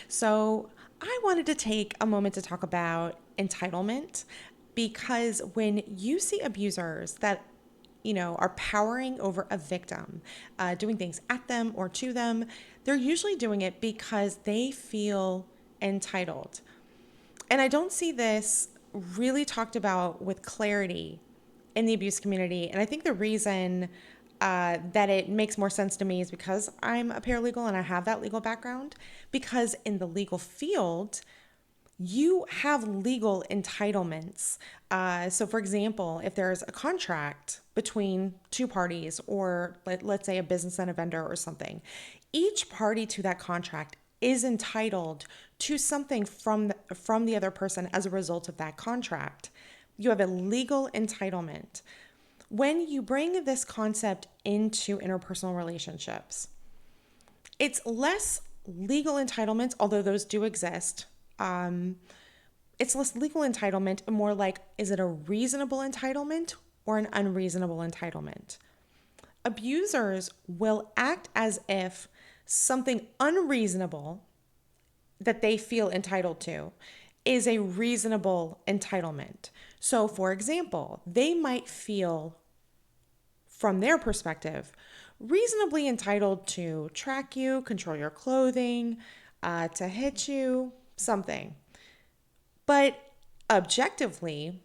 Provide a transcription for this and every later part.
So, I wanted to take a moment to talk about entitlement because when you see abusers that are powering over a victim, doing things at them or to them, they're usually doing it because they feel entitled. And I don't see this really talked about with clarity in the abuse community. And I think the reason that it makes more sense to me is because I'm a paralegal and I have that legal background. Because in the legal field, you have legal entitlements. So, for example, if there's a contract between two parties, or let's say a business and a vendor or something, each party to that contract is entitled to something from the other person as a result of that contract. You have a legal entitlement. When you bring this concept into interpersonal relationships, it's less legal entitlements, although those do exist. It's less legal entitlement and more like, is it a reasonable entitlement or an unreasonable entitlement? Abusers will act as if something unreasonable that they feel entitled to is a reasonable entitlement. So, for example, they might feel, from their perspective, reasonably entitled to track you, control your clothing, to hit you, something. But objectively,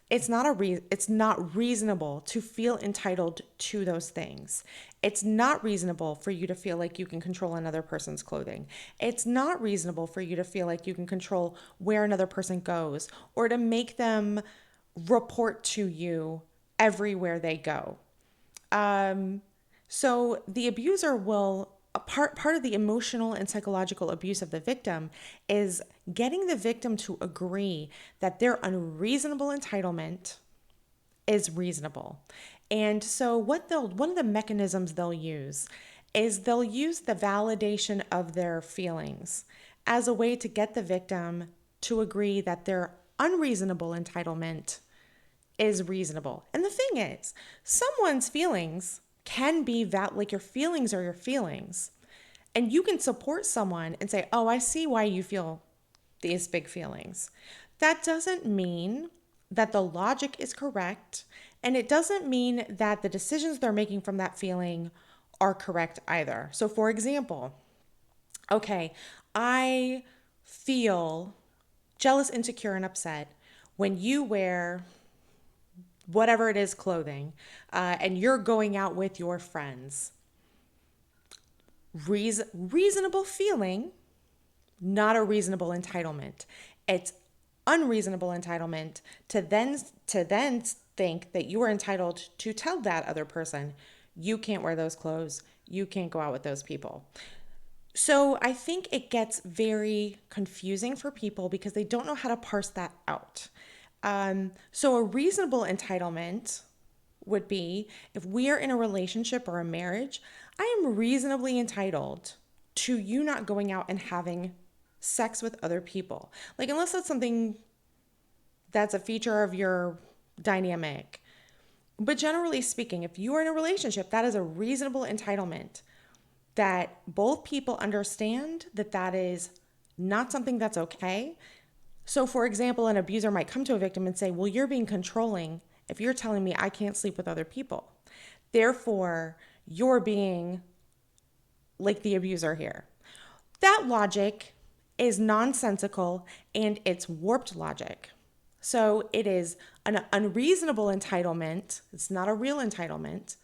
it's not reasonable to feel entitled to those things. It's not reasonable for you to feel like you can control another person's clothing. It's not reasonable for you to feel like you can control where another person goes or to make them report to you everywhere they go. So the abuser will a part of the emotional and psychological abuse of the victim is getting the victim to agree that their unreasonable entitlement is reasonable. And so one of the mechanisms they'll use is they'll use the validation of their feelings as a way to get the victim to agree that their unreasonable entitlement is reasonable. And the thing is, someone's feelings can be like your feelings are your feelings. And you can support someone and say, "Oh, I see why you feel these big feelings." That doesn't mean that the logic is correct, and it doesn't mean that the decisions they're making from that feeling are correct either. So for example, okay, I feel jealous, insecure, and upset when you wear whatever it is clothing, and you're going out with your friends. Reasonable feeling, not a reasonable entitlement. It's unreasonable entitlement to then think that you are entitled to tell that other person, you can't wear those clothes, you can't go out with those people. So I think it gets very confusing for people because they don't know how to parse that out. So a reasonable entitlement would be, if we are in a relationship or a marriage, I am reasonably entitled to you not going out and having sex with other people. Like, unless that's something that's a feature of your dynamic. But generally speaking, if you are in a relationship, that is a reasonable entitlement that both people understand that that is not something that's okay. So, for example, an abuser might come to a victim and say, "Well, you're being controlling if you're telling me I can't sleep with other people. Therefore, you're being like the abuser here." That logic is nonsensical and it's warped logic. So it is an unreasonable entitlement. It's not a real entitlement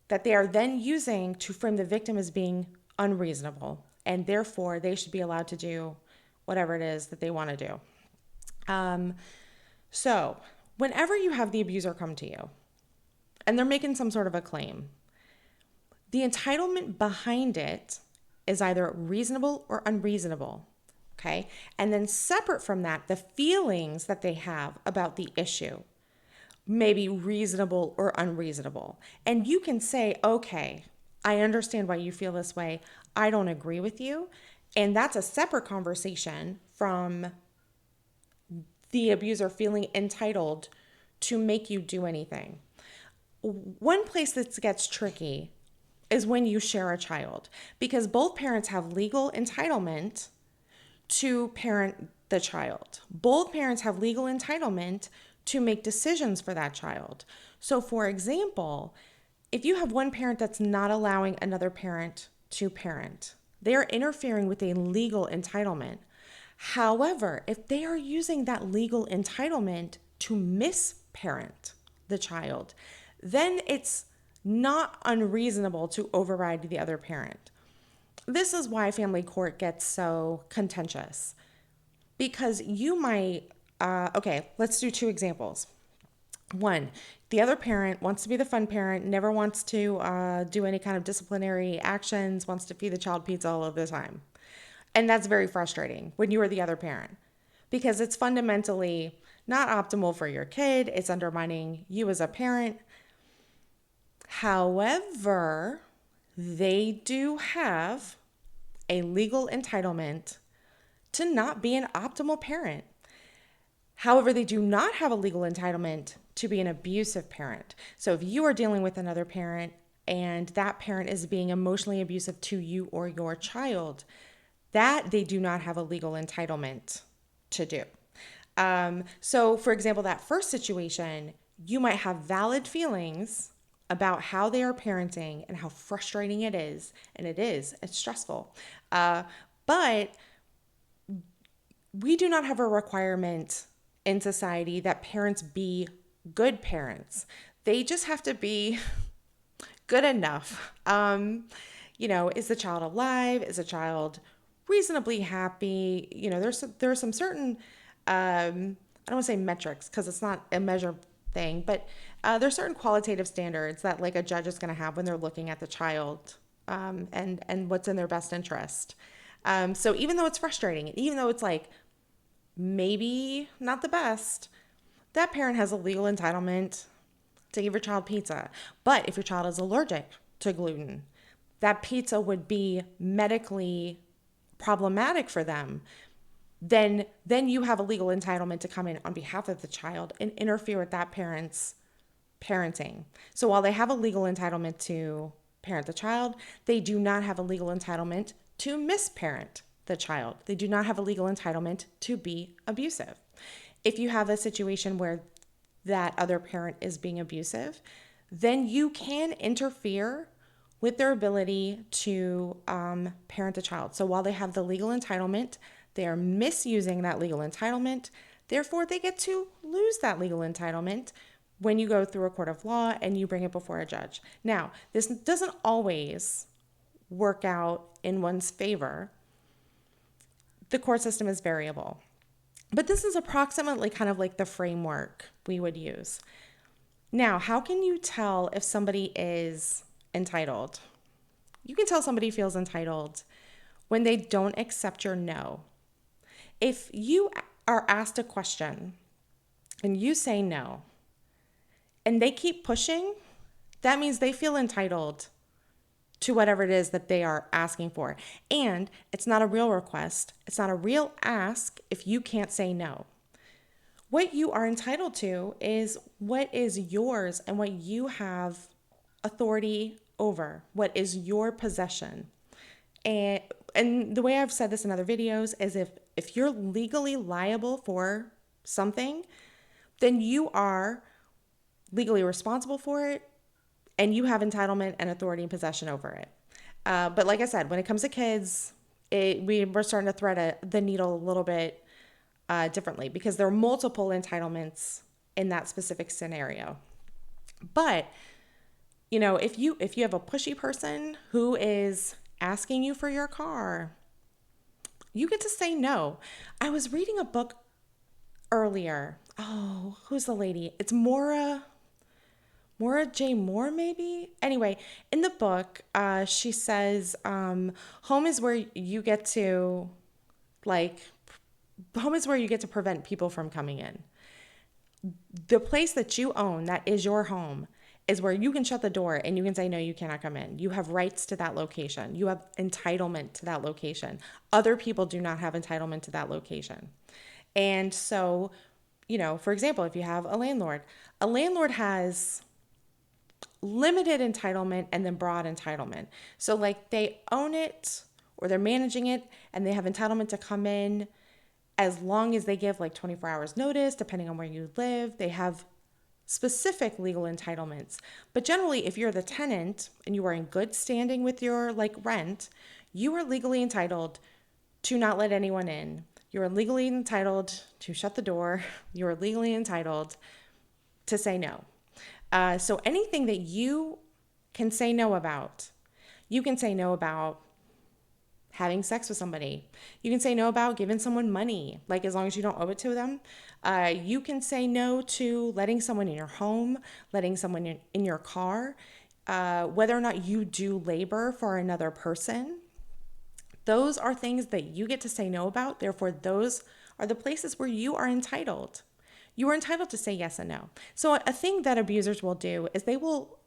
that they are then using to frame the victim as being unreasonable. And therefore, they should be allowed to do whatever it is that they want to do. So, whenever you have the abuser come to you and they're making some sort of a claim, the entitlement behind it is either reasonable or unreasonable. Okay. And then separate from that, the feelings that they have about the issue may be reasonable or unreasonable. And you can say, "Okay, I understand why you feel this way. I don't agree with you." And that's a separate conversation from the abuser feeling entitled to make you do anything. One place that gets tricky is when you share a child, because both parents have legal entitlement to parent the child. Both parents have legal entitlement to make decisions for that child. So, for example, if you have one parent that's not allowing another parent to parent, they are interfering with a legal entitlement. However, if they are using that legal entitlement to misparent the child, then it's not unreasonable to override the other parent. This is why family court gets so contentious, because you might, okay, let's do two examples. One, the other parent wants to be the fun parent, never wants to do any kind of disciplinary actions, wants to feed the child pizza all of the time. And that's very frustrating when you are the other parent, because it's fundamentally not optimal for your kid. It's undermining you as a parent. However, they do have a legal entitlement to not be an optimal parent. However, they do not have a legal entitlement to be an abusive parent. So if you are dealing with another parent and that parent is being emotionally abusive to you or your child, that they do not have a legal entitlement to do. So, for example, that first situation, you might have valid feelings about how they are parenting and how frustrating it is. And it's stressful. But we do not have a requirement in society that parents be good parents. They just have to be good enough. Is the child alive? Is the child reasonably happy? There's some certain, I don't want to say metrics because it's not a measure thing, but there's certain qualitative standards that like a judge is going to have when they're looking at the child, and what's in their best interest. So even though it's frustrating, and even though it's like maybe not the best, that parent has a legal entitlement to give your child pizza. But if your child is allergic to gluten, that pizza would be medically problematic for them. Then you have a legal entitlement to come in on behalf of the child and interfere with that parent's parenting. So while they have a legal entitlement to parent the child, they do not have a legal entitlement to misparent the child. They do not have a legal entitlement to be abusive. If you have a situation where that other parent is being abusive, then you can interfere with their ability to parent the child. So while they have the legal entitlement, they are misusing that legal entitlement. Therefore, they get to lose that legal entitlement when you go through a court of law and you bring it before a judge. Now, this doesn't always work out in one's favor. The court system is variable. But this is approximately kind of like the framework we would use. Now, how can you tell if somebody is entitled? You can tell somebody feels entitled when they don't accept your no. If you are asked a question and you say no, and they keep pushing, that means they feel entitled to whatever it is that they are asking for. And it's not a real request. It's not a real ask if you can't say no. What you are entitled to is what is yours and what you have authority over, what is your possession. And the way I've said this in other videos is if you're legally liable for something, then you are legally responsible for it, and you have entitlement and authority and possession over it. But like I said, when it comes to kids, we're starting to thread the needle a little bit differently, because there are multiple entitlements in that specific scenario. But if you have a pushy person who is asking you for your car, you get to say no. I was reading a book earlier. Oh, who's the lady? It's Maura J. Moore, maybe? Anyway, in the book, she says, home is where you get to prevent people from coming in. The place that you own, that is your home, is where you can shut the door and you can say, no, you cannot come in. You have rights to that location. You have entitlement to that location. Other people do not have entitlement to that location. And so, for example, if you have a landlord has limited entitlement and then broad entitlement. So like they own it or they're managing it and they have entitlement to come in as long as they give like 24 hours notice, depending on where you live. They have specific legal entitlements. But generally, if you're the tenant and you are in good standing with your like rent, you are legally entitled to not let anyone in. You're legally entitled to shut the door. You're legally entitled to say no. So anything that you can say no about, you can say no about having sex with somebody. You can say no about giving someone money, like as long as you don't owe it to them. You can say no to letting someone in your home, letting someone in your car, whether or not you do labor for another person. Those are things that you get to say no about. Therefore, those are the places where you are entitled. You are entitled to say yes and no. So a thing that abusers will do is they will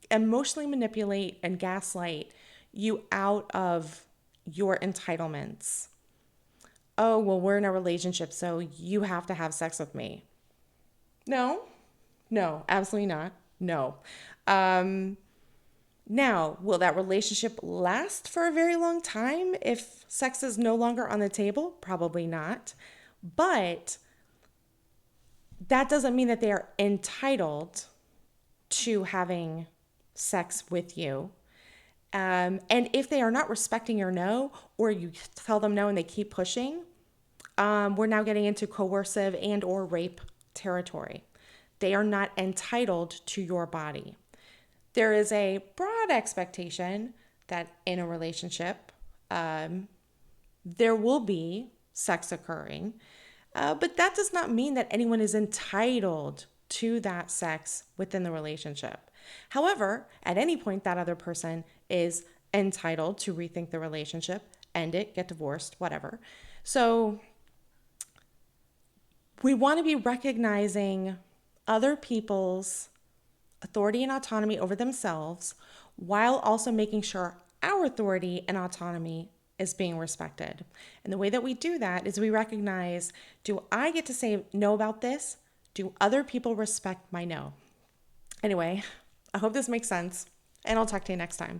emotionally manipulate and gaslight you out of your entitlements. Oh, well, we're in a relationship, so you have to have sex with me. No, no, absolutely not. No. Now, will that relationship last for a very long time if sex is no longer on the table? Probably not. But that doesn't mean that they are entitled to having sex with you. And if they are not respecting your no, or you tell them no and they keep pushing, we're now getting into coercive and or rape territory. They are not entitled to your body. There is a broad expectation that in a relationship, there will be sex occurring, but that does not mean that anyone is entitled to that sex within the relationship. However, at any point, that other person is entitled to rethink the relationship, end it, get divorced, whatever. So we want to be recognizing other people's authority and autonomy over themselves while also making sure our authority and autonomy is being respected. And the way that we do that is we recognize, do I get to say no about this? Do other people respect my no? Anyway, I hope this makes sense, and I'll talk to you next time.